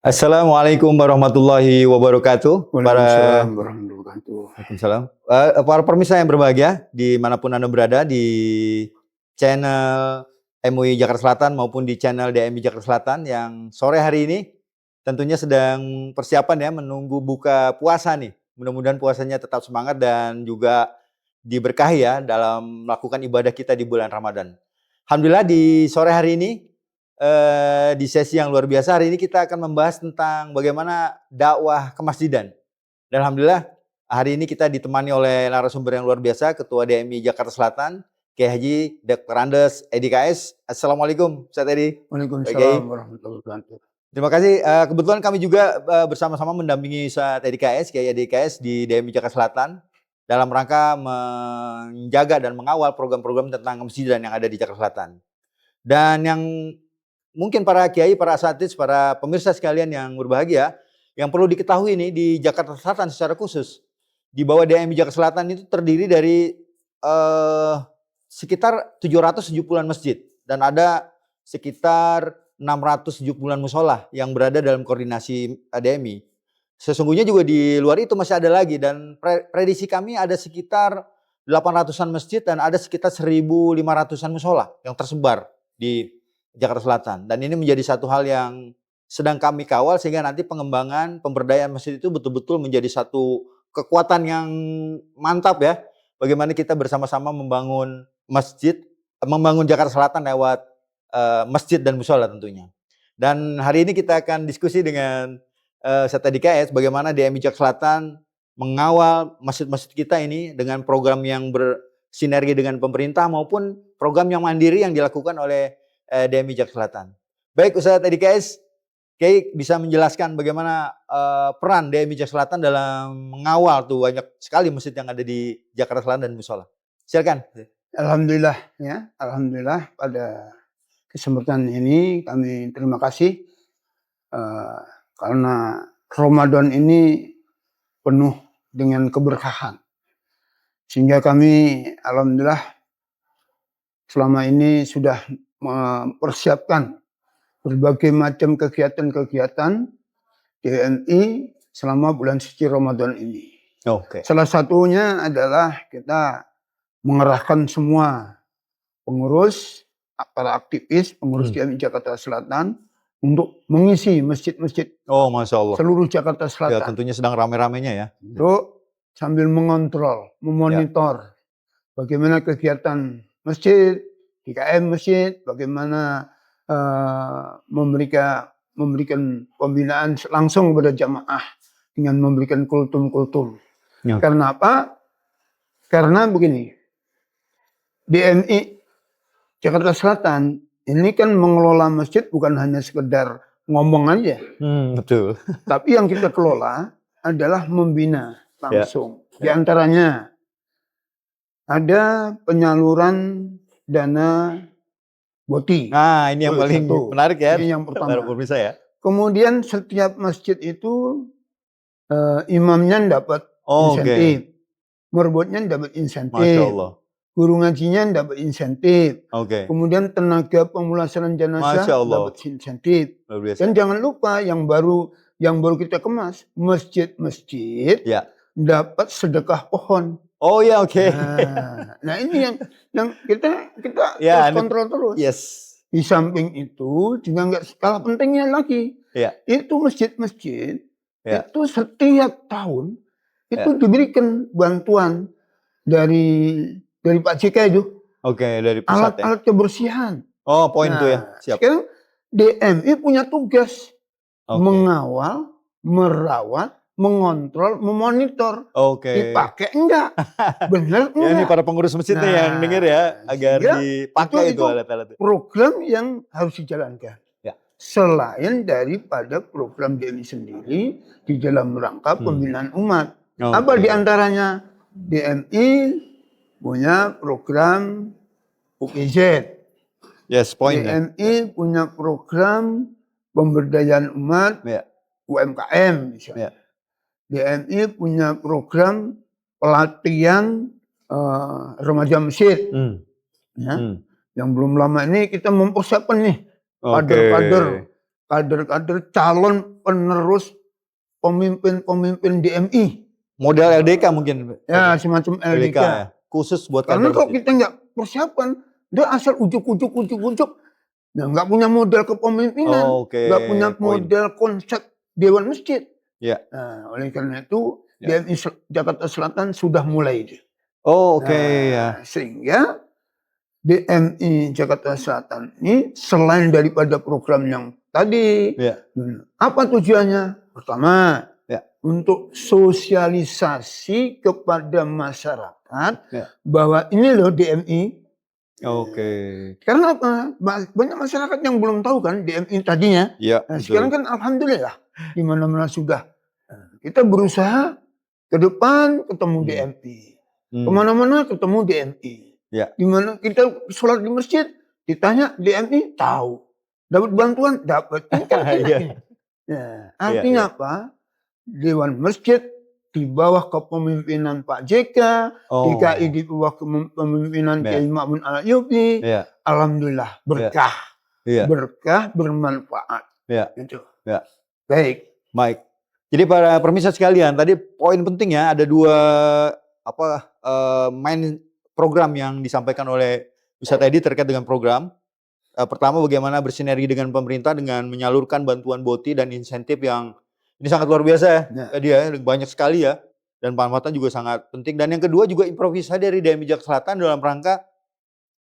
Assalamualaikum warahmatullahi wabarakatuh. Waalaikumsalam warahmatullahi wabarakatuh. Waalaikumsalam. Para pemirsa yang berbahagia, dimanapun Anda berada, di channel MUI Jakarta Selatan maupun di channel DMI Jakarta Selatan yang sore hari ini tentunya sedang persiapan ya menunggu buka puasa nih. Mudah-mudahan puasanya tetap semangat dan juga diberkahi ya dalam melakukan ibadah kita di bulan Ramadan. Alhamdulillah di sore hari ini di sesi yang luar biasa hari ini kita akan membahas tentang bagaimana dakwah kemasjidan. Dan alhamdulillah hari ini kita ditemani oleh narasumber yang luar biasa, Ketua DMI Jakarta Selatan, Kiai Haji Dr. Andes Edi KS. Assalamualaikum, Ustaz Edi. Waalaikumsalam warahmatullahi wabarakatuh. Terima kasih. Kebetulan kami juga bersama-sama mendampingi Ustaz Edi KS, Kiai Edi KS di DMI Jakarta Selatan dalam rangka menjaga dan mengawal program-program tentang kemasjidan yang ada di Jakarta Selatan. Dan yang mungkin para kiai, para asatidz, para pemirsa sekalian yang berbahagia, yang perlu diketahui ini di Jakarta Selatan secara khusus, di bawah DMI Jakarta Selatan itu terdiri dari sekitar 770-an masjid dan ada sekitar 670-an musola yang berada dalam koordinasi DMI. Sesungguhnya juga di luar itu masih ada lagi dan prediksi kami ada sekitar 800-an masjid dan ada sekitar 1.500-an musola yang tersebar di Jakarta Selatan. Dan ini menjadi satu hal yang sedang kami kawal sehingga nanti pengembangan pemberdayaan masjid itu betul-betul menjadi satu kekuatan yang mantap ya. Bagaimana kita bersama-sama membangun masjid, membangun Jakarta Selatan lewat masjid dan musola tentunya. Dan hari ini kita akan diskusi dengan Ustaz Edi KS bagaimana DMI Jakarta Selatan mengawal masjid-masjid kita ini dengan program yang bersinergi dengan pemerintah maupun program yang mandiri yang dilakukan oleh DMI Jakarta Selatan. Baik Ustaz Edi KS, Kiai bisa menjelaskan bagaimana peran DMI Jakarta Selatan dalam mengawal tuh banyak sekali masjid yang ada di Jakarta Selatan dan musola. Silakan. Alhamdulillah ya, alhamdulillah pada kesempatan ini kami terima kasih karena Ramadan ini penuh dengan keberkahan. Sehingga kami alhamdulillah selama ini sudah mempersiapkan berbagai macam kegiatan-kegiatan DMI selama bulan suci Ramadan ini. Oke. Salah satunya adalah kita mengerahkan semua pengurus, para aktivis, pengurus DMI Jakarta Selatan untuk mengisi masjid-masjid Masya Allah. seluruh Jakarta Selatan. Ya tentunya sedang rame-ramenya ya. Untuk sambil mengontrol, memonitor bagaimana kegiatan masjid, DKM masjid, bagaimana memberikan pembinaan langsung kepada jamaah dengan memberikan kultum-kultum. Ya. Karena apa? Karena begini, DMI Jakarta Selatan ini kan mengelola masjid bukan hanya sekedar ngomong aja. Betul. Tapi yang kita kelola adalah membina langsung. Di antaranya ada penyaluran dana BOTI. Nah, ini yang paling menarik ya. Ini yang pertama. Pemirsa ya. Kemudian setiap masjid itu imamnya dapat insentif. Merbotnya dapat insentif. Masya Allah. Guru ngajinya dapat insentif. Kemudian tenaga pemulasaran jenazah dapat insentif. Dan jangan lupa yang baru kita kemas, masjid-masjid dapat sedekah pohon. Oh ya, oke. Nah ini yang kita terus kontrol terus. Yes. Di samping itu juga nggak kalah pentingnya lagi. Itu masjid-masjid itu setiap tahun itu diberikan bantuan dari Pak JK itu. Dari pusat alat kebersihan. Oh, poin itu ya. Siap. Sekarang DMI punya tugas mengawal, merawat, mengontrol, memonitor. Dipakai enggak? Benar enggak? Ya, ini para pengurus masjid yang dengar ya, agar dipakai itu alat-alat. Program yang harus dijalankan. Selain daripada program DMI sendiri di dalam rangka pembinaan umat. Apa diantaranya? DMI punya program UPZ. Yes, point. DMI punya program pemberdayaan umat UMKM misalnya. DMI punya program pelatihan remaja masjid. Yang belum lama ini kita mempersiapkan nih kader-kader kader-kader calon penerus pemimpin-pemimpin DMI. Model LDK mungkin. Ya, semacam LDK. Ya. Khusus buat karena kalau kita nggak persiapan, dia asal ujuk-ujuk. Nah, nggak punya model kepemimpinan, nggak punya model konsep Dewan Masjid. Ya. Nah, oleh karena itu DMI Jakarta Selatan sudah mulai itu. Ya. Sehingga DMI Jakarta Selatan ini selain daripada program yang tadi, apa tujuannya? Pertama, untuk sosialisasi kepada masyarakat bahwa ini loh DMI. Karena apa? Banyak masyarakat yang belum tahu kan DMI tadinya. Nah, sekarang kan alhamdulillah di mana-mana sudah. Kita berusaha ke depan ketemu DMI. Kemana-mana ketemu DMI. Di mana kita sholat di masjid, ditanya DMI, tahu. Dapat bantuan, dapat. Artinya apa? Dewan Masjid di bawah kepemimpinan Pak JK, DKI di bawah kepemimpinan Kiai Ma'mun Al-Ayyubi. Alhamdulillah berkah. Berkah bermanfaat. Gitu. Baik. Jadi para pemirsa sekalian, tadi poin penting ya, ada dua main program yang disampaikan oleh Ustadz Edi terkait dengan program. Pertama, bagaimana bersinergi dengan pemerintah dengan menyalurkan bantuan BOTI dan insentif yang ini sangat luar biasa ya. Banyak sekali ya. Dan manfaatnya juga sangat penting. Dan yang kedua juga improvisasi dari DMI Jakarta Selatan dalam rangka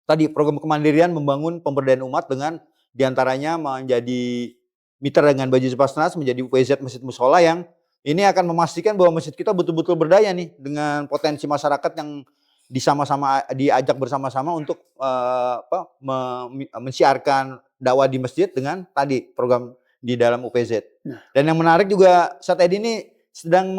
tadi program kemandirian membangun pemberdayaan umat dengan diantaranya menjadi mitra dengan Baju Pasnas, menjadi UPZ Masjid Mushola yang ini akan memastikan bahwa masjid kita betul-betul berdaya nih dengan potensi masyarakat yang diajak bersama-sama untuk mensiarkan dakwah di masjid dengan tadi program di dalam UPZ. Dan yang menarik juga saat ini sedang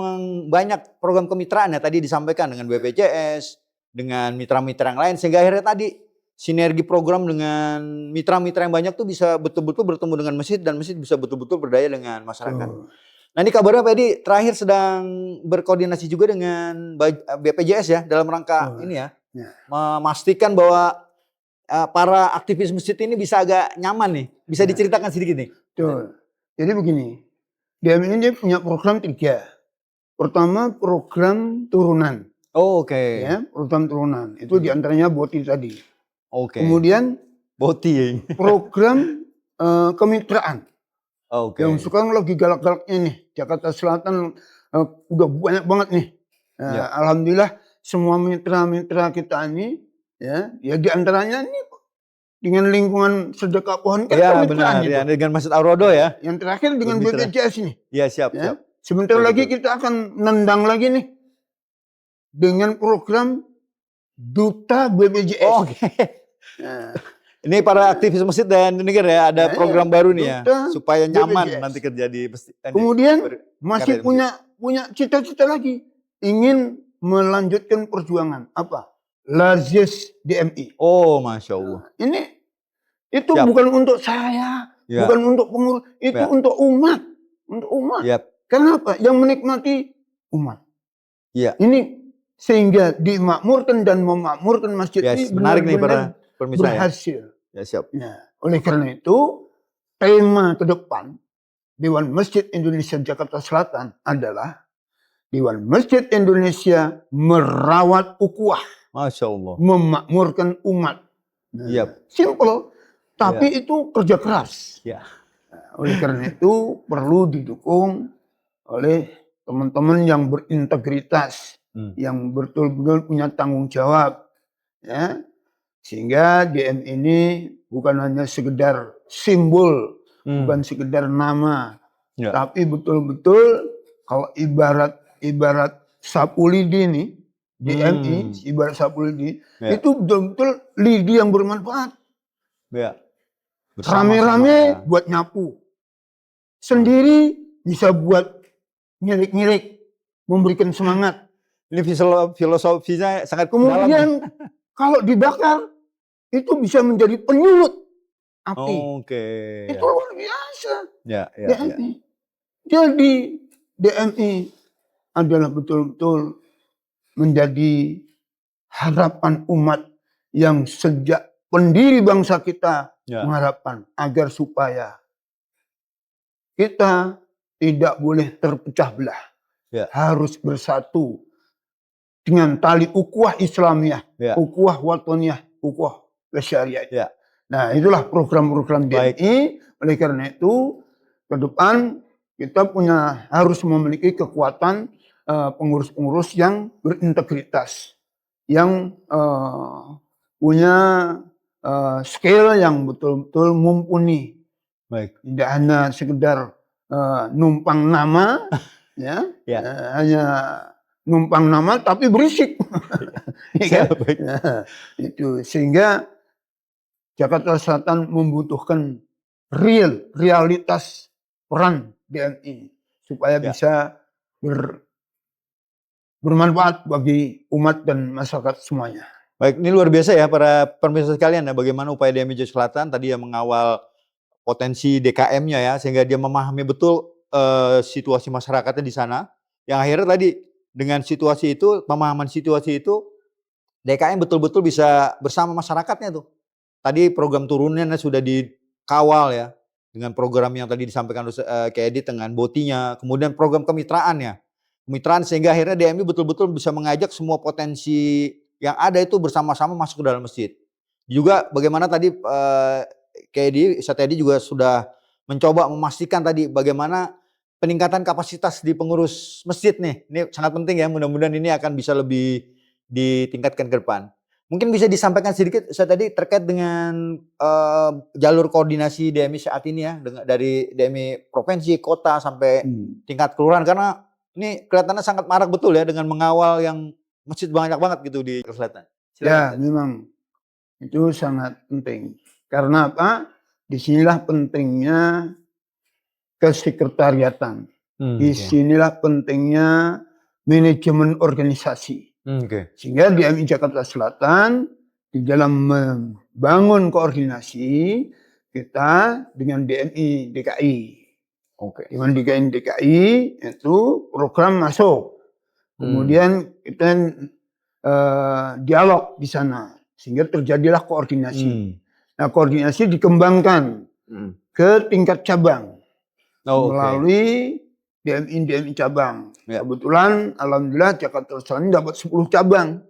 banyak program kemitraan ya tadi disampaikan dengan BPJS, dengan mitra-mitra yang lain sehingga akhirnya tadi sinergi program dengan mitra-mitra yang banyak tuh bisa betul-betul bertemu dengan masjid dan masjid bisa betul-betul berdaya dengan masyarakat. Nah ini kabarnya Pak Edi terakhir sedang berkoordinasi juga dengan BPJS ya dalam rangka ini ya. Memastikan bahwa para aktivis masjid ini bisa agak nyaman nih. Bisa diceritakan sedikit nih. Betul. Jadi begini, DMI ini punya program 3. Pertama program turunan. Ya, program turunan. Itu diantaranya BOTI tadi. Kemudian BOTI. Program kemitraan. Yang sekarang lagi galak-galaknya nih. Jakarta Selatan udah banyak banget nih. Alhamdulillah semua mitra-mitra kita ini ya diantaranya nih dengan lingkungan sedekah pohon kan kemitraan gitu. Dengan Masjid Ar-Rodo ya. Yang terakhir dengan BPJS ini. Ya siap. Sebentar lagi kita akan nendang lagi nih dengan program Duta BPJS. Ini para aktivis masjid dan negara ya ada program baru nih ya supaya nyaman BPJS. Nanti kerja di masjid. Kemudian masih punya cita-cita lagi ingin melanjutkan perjuangan apa? Lazis DMI. Masya Allah. Itu bukan untuk saya, bukan untuk pengurus, itu untuk umat, Kenapa? Yang menikmati umat. Ini sehingga dimakmurkan dan memakmurkan masjid ini benar-benar berhasil. Oleh karena itu tema ke depan Dewan Masjid Indonesia Jakarta Selatan adalah Dewan Masjid Indonesia merawat ukhuwah. Masya Allah. Memakmurkan umat. Simple. Tapi itu kerja keras. Oleh karena itu perlu didukung oleh teman-teman yang berintegritas. Yang betul-betul punya tanggung jawab. Ya. Sehingga DM ini bukan hanya sekedar simbol. Bukan sekedar nama. Tapi betul-betul kalau ibarat sapu lidi nih. DMI, ibarat sapu lidi, itu betul-betul lidi yang bermanfaat. Rame-rame buat nyapu. Sendiri bisa buat ngirik-ngirik, memberikan semangat. Ini filosofinya sangat kemudian kalau dibakar, itu bisa menjadi penyulut api. Itu luar biasa. Jadi DMI adalah betul-betul menjadi harapan umat yang sejak pendiri bangsa kita mengharapkan agar supaya kita tidak boleh terpecah belah. Harus bersatu dengan tali ukhuwah Islamiyah, ukhuwah wataniyah, ukhuwah syariah. Nah, itulah program-program DMI. Oleh karena itu, ke depan kita harus memiliki kekuatan pengurus-pengurus yang berintegritas, yang punya skill yang betul-betul mumpuni. Tidak hanya sekedar numpang nama, hanya numpang nama tapi berisik. Itu sehingga Jakarta Selatan membutuhkan realitas peran DMI supaya bisa bermanfaat bagi umat dan masyarakat semuanya. Baik, ini luar biasa ya para pemirsa sekalian ya, bagaimana upaya DMI Jakarta Selatan tadi yang mengawal potensi DKM-nya ya, sehingga dia memahami betul situasi masyarakatnya di sana. Yang akhirnya tadi dengan situasi itu, pemahaman situasi itu, DKM betul-betul bisa bersama masyarakatnya tuh. Tadi program turunannya sudah dikawal ya, dengan program yang tadi disampaikan Kak Edit dengan botinya, kemudian program kemitraannya. Kemitraan sehingga akhirnya DMI betul-betul bisa mengajak semua potensi yang ada itu bersama-sama masuk ke dalam masjid. Juga bagaimana tadi Kak Edit juga sudah mencoba memastikan tadi bagaimana peningkatan kapasitas di pengurus masjid nih. Ini sangat penting ya, mudah-mudahan ini akan bisa lebih ditingkatkan ke depan. Mungkin bisa disampaikan sedikit saya tadi terkait dengan jalur koordinasi DMI saat ini ya, dari DMI provinsi, kota sampai tingkat kelurahan, karena ini kelihatannya sangat marak betul ya dengan mengawal yang masjid banyak banget gitu di Selatan. Ya, memang itu sangat penting. Karena apa? Disinilah pentingnya kesekretariatan. Disinilah pentingnya manajemen organisasi. Sehingga DMI Jakarta Selatan di dalam membangun koordinasi kita dengan DMI DKI. Dengan DKI itu program masuk. Kemudian kita dialog di sana sehingga terjadilah koordinasi. Nah, koordinasi dikembangkan ke tingkat cabang melalui DMI cabang. Kebetulan alhamdulillah Jakarta Selatan dapat 10 cabang.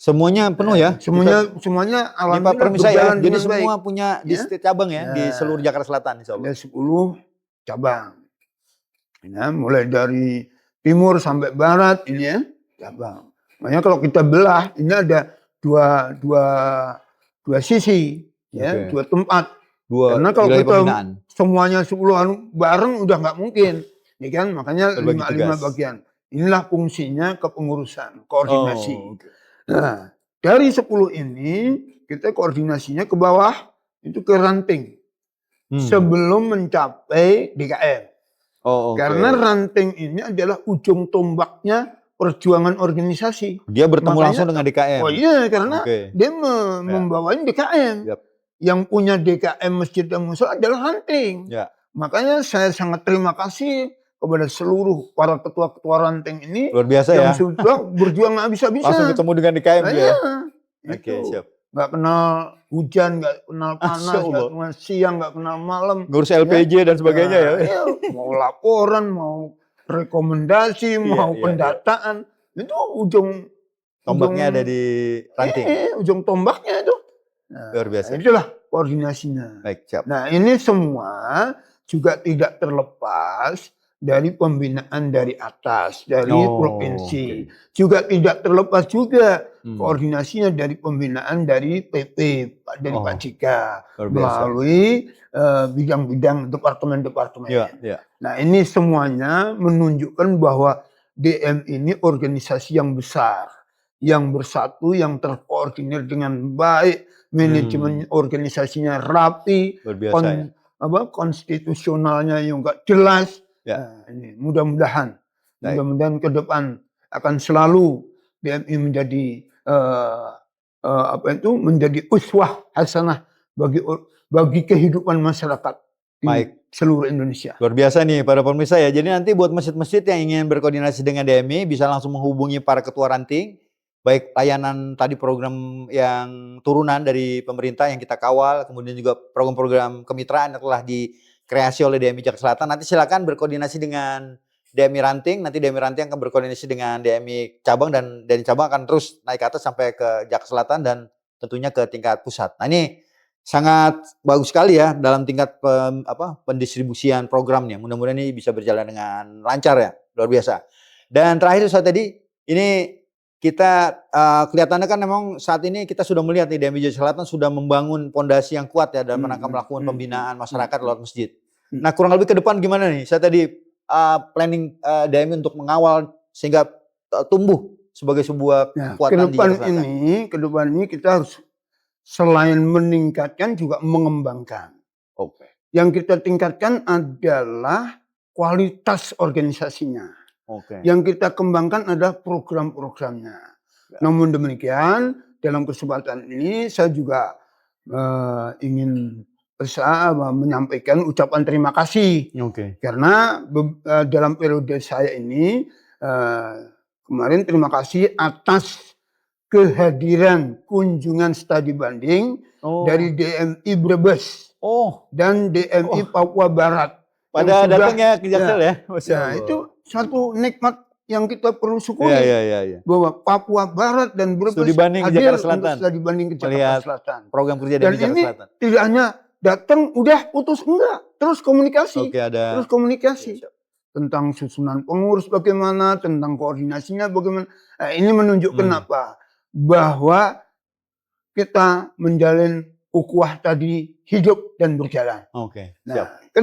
Semuanya penuh ya? Semuanya alhamdulillah berjalan jadi semua baik. Punya di setiap cabang ya, di seluruh Jakarta Selatan insyaallah. Ada 10 cabang. Ya, mulai dari timur sampai barat ini ya, cabang. Makanya kalau kita belah ini ada dua sisi ya, dua tempat. Karena kalau kita semuanya 10 bareng udah nggak mungkin. Ya kan? Makanya 5 bagian. Inilah fungsinya kepengurusan, koordinasi. Nah, dari 10 ini kita koordinasinya ke bawah itu ke ranting. Sebelum mencapai DKM. Karena ranting ini adalah ujung tombaknya perjuangan organisasi. Dia bertemu langsung dengan DKM. Oh iya, karena dia membawain DKM. Yang punya DKM Masjid dan Mushola adalah ranting. Makanya saya sangat terima kasih kepada seluruh para ketua-ketua ranting ini. Luar biasa yang sudah berjuang nggak bisa-bisa. Langsung ketemu dengan DKM ya. Siap. Nggak kenal hujan, nggak kenal panas, nggak kenal siang, nggak kenal malam. Ngurus LPG dan sebagainya ya. Mau laporan, mau rekomendasi, mau pendataan. Itu ujung tombaknya ada di ranting. Ujung tombaknya itu. Luar biasa. Itulah koordinasinya. Baik, siap. Nah, ini semua juga tidak terlepas dari pembinaan dari atas, dari provinsi. Juga tidak terlepas juga koordinasinya dari pembinaan dari PP, dari Pak Jika, melalui bidang-bidang departemen-departemen. Nah, ini semuanya menunjukkan bahwa DM ini organisasi yang besar, yang bersatu, yang terkoordinir dengan baik, manajemen organisasinya rapi, konstitusionalnya juga jelas. Nah, ini mudah-mudahan ke depan akan selalu DMI menjadi menjadi uswah hasanah bagi kehidupan masyarakat di seluruh Indonesia. Luar biasa nih para pemirsa ya. Jadi nanti buat masjid-masjid yang ingin berkoordinasi dengan DMI bisa langsung menghubungi para ketua ranting. Baik layanan tadi program yang turunan dari pemerintah yang kita kawal, kemudian juga program-program kemitraan yang telah kreasi oleh DMI Jakarta Selatan. Nanti silakan berkoordinasi dengan DMI Ranting, nanti DMI Ranting akan berkoordinasi dengan DMI Cabang dan DMI Cabang akan terus naik ke atas sampai ke Jakarta Selatan dan tentunya ke tingkat pusat. Nah ini sangat bagus sekali ya dalam tingkat pendistribusian programnya. Mudah-mudahan ini bisa berjalan dengan lancar ya, luar biasa. Dan terakhir Ustaz tadi, ini kita kelihatannya kan memang saat ini kita sudah melihat nih DMI Jakarta Selatan sudah membangun fondasi yang kuat ya dalam rangka melakukan pembinaan masyarakat lewat masjid. Nah kurang lebih ke depan gimana nih? Saya tadi planning DMI untuk mengawal sehingga tumbuh sebagai sebuah kekuatan di Jakarta Selatan. Ke depan ini kita harus selain meningkatkan juga mengembangkan. Oke. Yang kita tingkatkan adalah kualitas organisasinya. Oke. Yang kita kembangkan adalah program-programnya. Ya. Namun demikian, dalam kesempatan ini saya juga ingin menyampaikan ucapan terima kasih. Oke. Karena dalam periode saya ini kemarin terima kasih atas kehadiran kunjungan studi banding dari DMI Brebes dan DMI Papua Barat. Pada datangnya ke Jaksel ya. Nah, itu satu nikmat yang kita perlu syukuri. Bahwa Papua Barat dan Brebes studi banding hadir Jakarta Selatan. untuk studi banding ke Jakarta Selatan. Program kerja dari Jakarta Selatan. Dan ini tidak hanya datang udah putus, enggak. Terus komunikasi. Terus komunikasi. Tentang susunan pengurus bagaimana, tentang koordinasinya bagaimana. Nah, ini menunjukkan apa? Bahwa kita menjalin ukhuwah tadi hidup dan berjalan. Oke. Nah, ke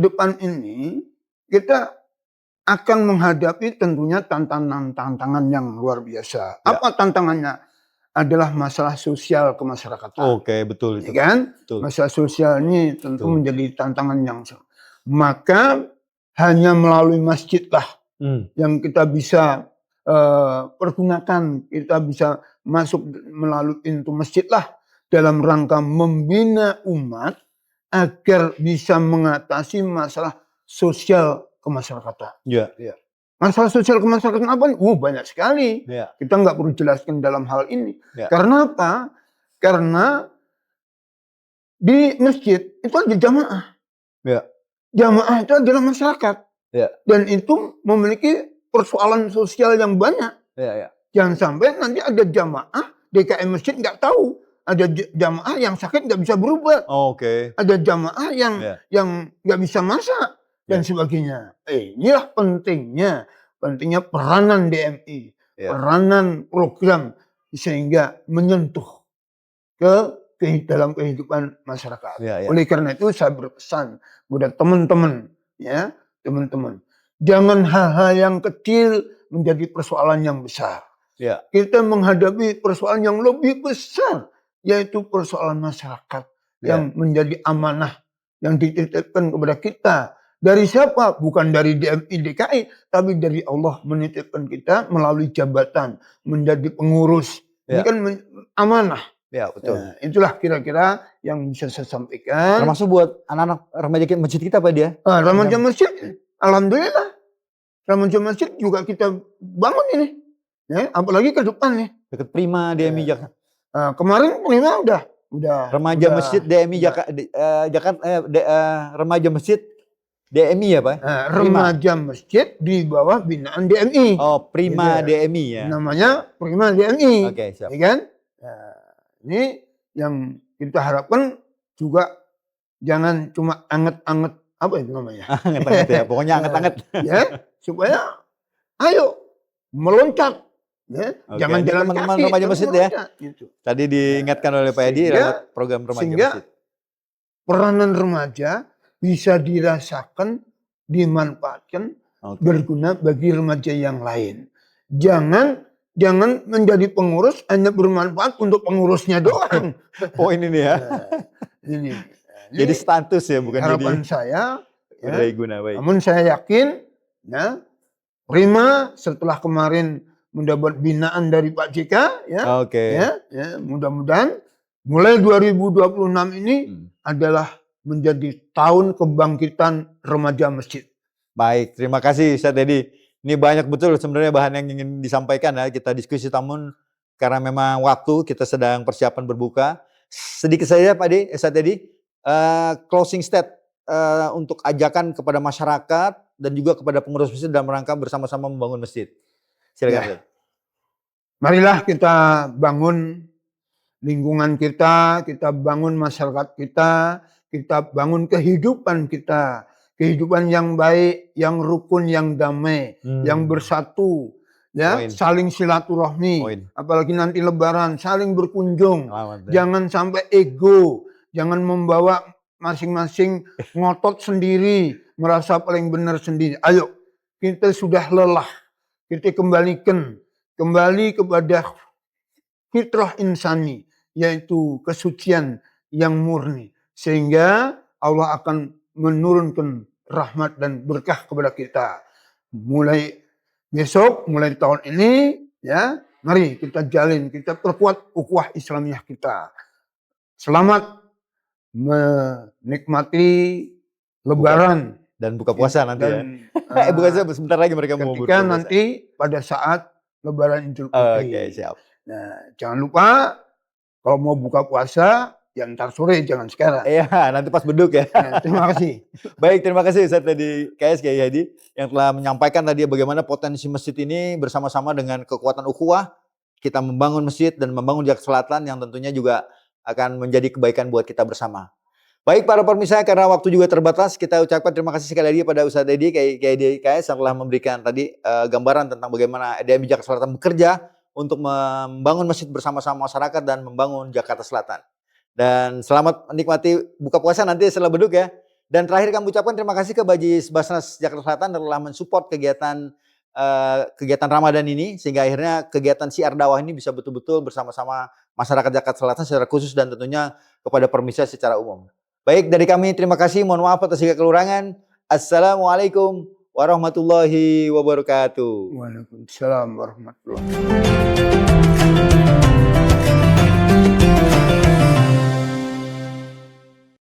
depan ini kita akan menghadapi tentunya tantangan yang luar biasa. Ya. Apa tantangannya? Adalah masalah sosial kemasyarakatan. Oke, betul itu. Ya kan? Betul. Masalah sosial ini tentu menjadi tantangan yang maka hanya melalui masjidlah yang kita bisa pergunakan, kita bisa masuk melalui pintu masjidlah dalam rangka membina umat agar bisa mengatasi masalah sosial kemasyarakatan. Ya. Masalah sosial kemasyarakatan apa nih? Banyak sekali. Ya. Kita nggak perlu jelaskan dalam hal ini. Ya. Karena apa? Karena di masjid itu ada jamaah. Ya. Jamaah itu adalah masyarakat. Ya. Dan itu memiliki persoalan sosial yang banyak. Ya. Jangan sampai nanti ada jamaah DKM masjid nggak tahu. Ada jamaah yang sakit nggak bisa berobat. Oke. Ada jamaah yang nggak bisa masak dan sebagainya. Inilah pentingnya peranan DMI, peranan program sehingga menyentuh ke dalam kehidupan masyarakat. Oleh karena itu saya berpesan kepada teman-teman, jangan hal-hal yang kecil menjadi persoalan yang besar. Kita menghadapi persoalan yang lebih besar, yaitu persoalan masyarakat yang menjadi amanah yang dititipkan kepada kita. Dari siapa? Bukan dari DMI DKI, tapi dari Allah menitipkan kita melalui jabatan menjadi pengurus. Ini kan amanah. Ya, betul. Nah, itulah kira-kira yang bisa saya sampaikan. Termasuk buat anak-anak remaja masjid kita Pak dia. Remaja masjid, alhamdulillah. Remaja masjid juga kita bangun ini. Ya, apalagi ke depan nih. Dekat Prima DMI Jakarta. Kemarin Prima udah remaja masjid DMI Jakarta remaja masjid DMI ya Pak? Remaja masjid di bawah binaan DMI. Oh, Prima gitu. DMI ya. Namanya Prima DMI. Oke, siap. Ya kan? Ini yang kita harapkan juga jangan cuma anget-anget apa itu namanya? Anget-anget ya, pokoknya anget-anget. Ya, supaya ayo meloncat. Ya, jangan jalan teman-teman kaki, remaja masjid ya. Gitu. Tadi diingatkan oleh Pak Edi lewat program remaja masjid. Peranan remaja bisa dirasakan, dimanfaatkan, berguna bagi remaja yang lain. Jangan menjadi pengurus hanya bermanfaat untuk pengurusnya doang. Poin ini ya. Ini jadi status ya, bukan harapan jadi saya. Guna baik. Namun saya yakin, Prima setelah kemarin mendapat binaan dari Pak JK, mudah-mudahan mulai 2026 ini adalah menjadi tahun kebangkitan remaja masjid. Baik, terima kasih Ustaz Edi. Ini banyak betul sebenarnya bahan yang ingin disampaikan ya, kita diskusi, namun karena memang waktu kita sedang persiapan berbuka. Sedikit saja Pak Edi, Ustaz Edi, closing untuk ajakan kepada masyarakat dan juga kepada pengurus masjid dalam rangka bersama-sama membangun masjid. Silakan. Ya. Marilah kita bangun lingkungan kita bangun masyarakat kita bangun kehidupan kita. Kehidupan yang baik, yang rukun, yang damai, yang bersatu, ya, saling silaturahmi. Apalagi nanti Lebaran, saling berkunjung. Jangan sampai ego, jangan membawa masing-masing ngotot sendiri, merasa paling benar sendiri. Ayo, kita sudah lelah, kita kembali kepada fitrah insani, yaitu kesucian yang murni, sehingga Allah akan menurunkan rahmat dan berkah kepada kita. Mulai besok, mulai tahun ini, ya, mari kita jalin, kita perkuat ukhuwah Islamiyah kita. Selamat menikmati Lebaran dan buka puasa nanti ya. Buka puasa sebentar lagi mereka mau berpuasa. Nanti pada saat Lebaran Idul Fitri. Oke, siap. Nah, jangan lupa kalau mau buka puasa ya ntar sore, jangan sekarang. Iya, nanti pas beduk ya. Nah, terima kasih. Baik, terima kasih Ustaz tadi KS Kiai Hadi yang telah menyampaikan tadi bagaimana potensi masjid ini bersama-sama dengan kekuatan ukhuwah kita membangun masjid dan membangun Jakarta Selatan yang tentunya juga akan menjadi kebaikan buat kita bersama. Baik para pemirsa, karena waktu juga terbatas, kita ucapkan terima kasih sekali lagi pada Ustaz Dedi Kiai KS yang telah memberikan tadi gambaran tentang bagaimana EDMI Jakarta Selatan bekerja untuk membangun masjid bersama-sama masyarakat dan membangun Jakarta Selatan. Dan selamat menikmati buka puasa nanti setelah beduk ya. Dan terakhir kami ucapkan terima kasih ke Bajis Basnas Jakarta Selatan yang telah mensupport kegiatan Ramadan ini sehingga akhirnya kegiatan Syiar Dakwah ini bisa betul-betul bersama-sama masyarakat Jakarta Selatan secara khusus dan tentunya kepada pemirsa secara umum. Baik, dari kami terima kasih, mohon maaf atas segala kekurangan. Assalamualaikum warahmatullahi wabarakatuh. Waalaikumsalam warahmatullahi wabarakatuh.